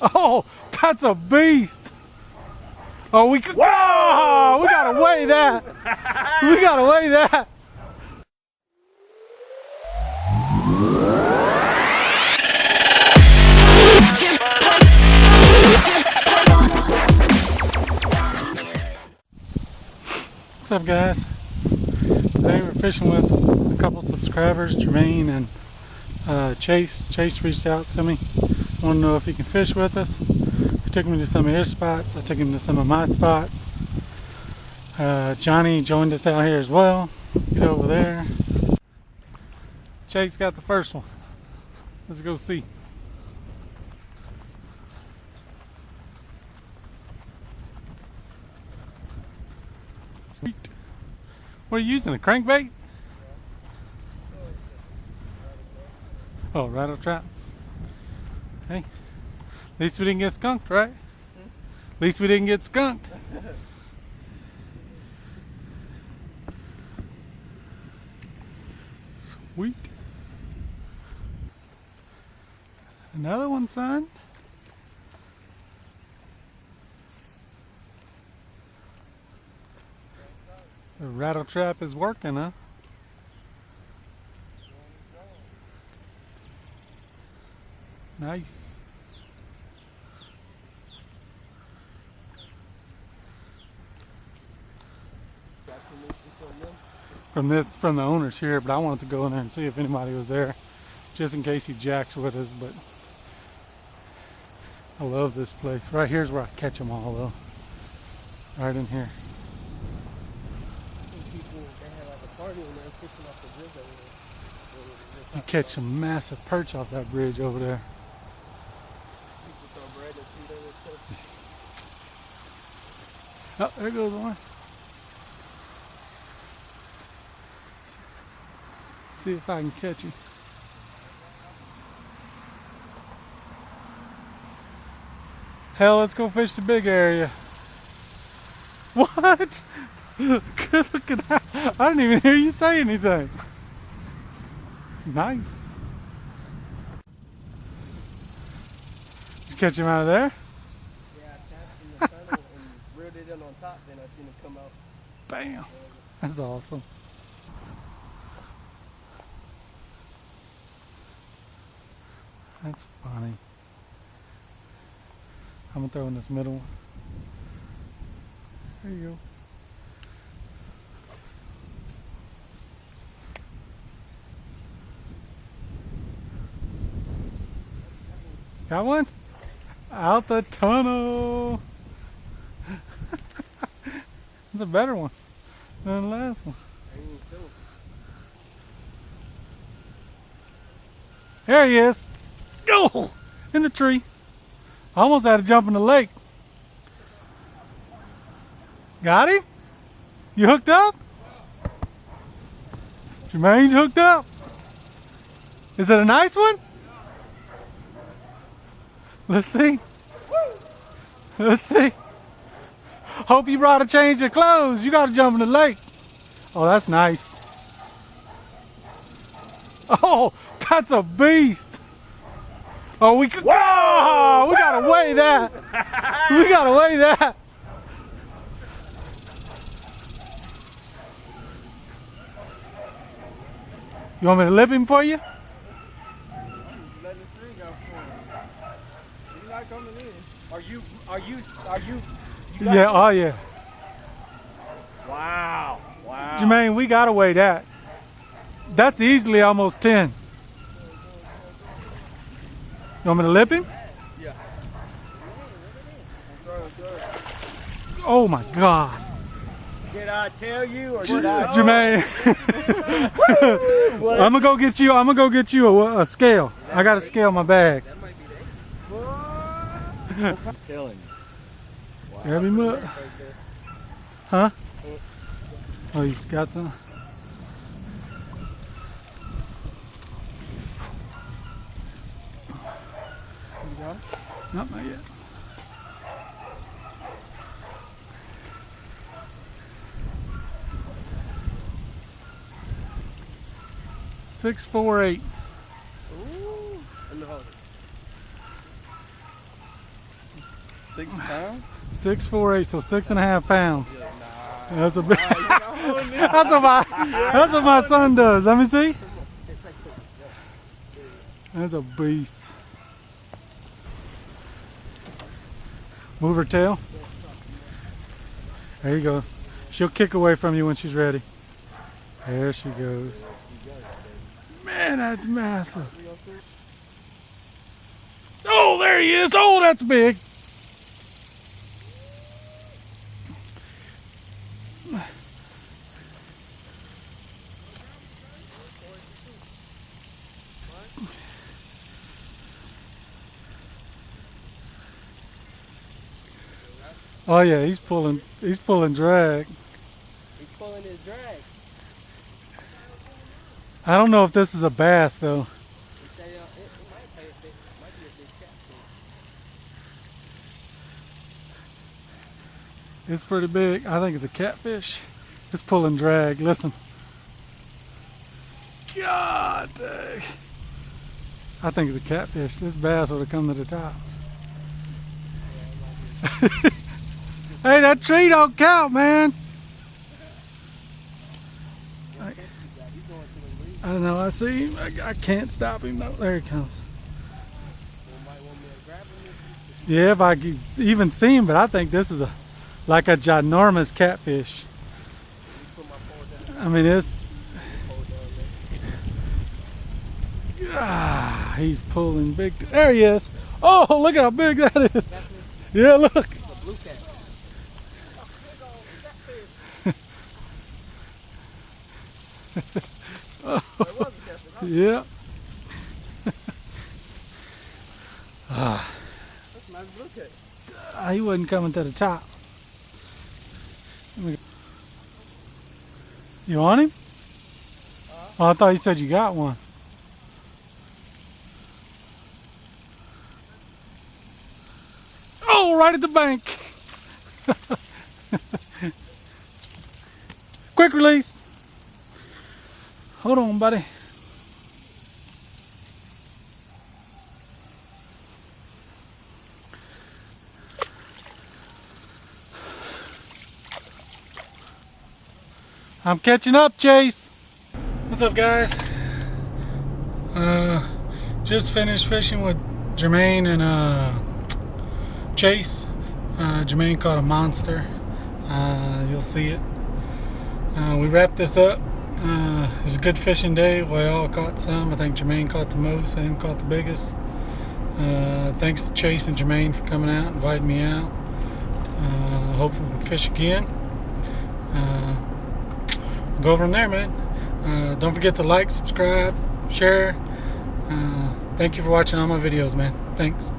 Oh, that's a beast. Oh, we could. Whoa! We gotta weigh that. We gotta weigh that. What's up, guys? Today we're fishing with a couple subscribers, Jermaine and Chase. Chase reached out to me, wanted to know if he can fish with us. He took me to some of his spots. I took him to some of my spots. Johnny joined us out here as well. He's over there. Chase got the first one. Let's go see. Sweet. What are you using, a crankbait? Oh, rattle trap. Hey, at least we didn't get skunked, right? At least we didn't get skunked. Sweet. Another one, son. The rattle trap is working, huh? Nice. From the owners here, but I wanted to go in there and see if anybody was there, just in case he jacks with us. But I love this place. Right here's where I catch them all, though. Right in here. You catch some massive perch off that bridge over there. Oh, there goes one. See if I can catch him. Hell, let's go fish the big area. What? Good looking. I didn't even hear you say anything. Nice. Did you catch him out of there? Yeah, I tapped in the tunnel and reeled it in on top, then I seen him come out. Bam. That's awesome. That's funny. I'm gonna throw in this middle one. There you go. Got one? Out the tunnel. It's a better one than the last one. There he is. Go! In the tree. I almost had to jump in the lake. Got him? You hooked up? Jermaine's hooked up. Is it a nice one? Let's see. Let's see. Hope you brought a change of clothes. You got to jump in the lake. Oh, that's nice. Oh, that's a beast. Oh, we could. Whoa! We gotta weigh that. We gotta weigh that. You want me to lip him for you? Let the string out for him. He's not coming in. Are you? Yeah. Oh yeah. Wow. Wow. Jermaine, we gotta weigh that. That's easily almost 10. You want me to lip him? Yeah. Oh my God. Did I tell you or did I? Jermaine. I'm gonna go get you. I'm gonna go get you a scale. I got a scale in my bag. That might be that. I'm telling you. Wow. Grab him up. Huh? Oh, he's got some. You got it? Nope, not yet. $648. Ooh. And the hold. 6 pounds? 6'4", 8", so 6.5 pounds. Yeah, nah. That's a big. Nah, you gotta hold this. That's what my son does. Let me see. That's a beast. Move her tail. There you go. She'll kick away from you when she's ready. There she goes. Man, that's massive. Oh, there he is. Oh, that's big. Oh yeah, he's pulling drag. He's pulling his drag. I don't know if this is a bass though. It might be a big catfish. It's pretty big. I think it's a catfish. It's pulling drag. Listen. God dang. I think it's a catfish. This bass would have come to the top. Hey, that tree don't count, man. I don't know. I see him. I can't stop him. No, there he comes. Yeah, if I could even see him, but I think this is like a ginormous catfish. I mean, he's pulling big. There he is. Oh, look how big that is. Yeah, look. Yeah. That's a nice blue cat. He wasn't coming to the top. You want him? Oh, I thought you said you got one. Oh, right at the bank. Quick release. Hold on, buddy. I'm catching up, Chase. What's up, guys? Just finished fishing with Jermaine and Chase. Jermaine caught a monster. You'll see it. We wrapped this up. It was a good fishing day. We all caught some. I think Jermaine caught the most and caught the biggest. Thanks to Chase and Jermaine for coming out, inviting me out. Hopefully we can fish again. Go from there, man. Don't forget to like, subscribe, share. Thank you for watching all my videos, man. Thanks.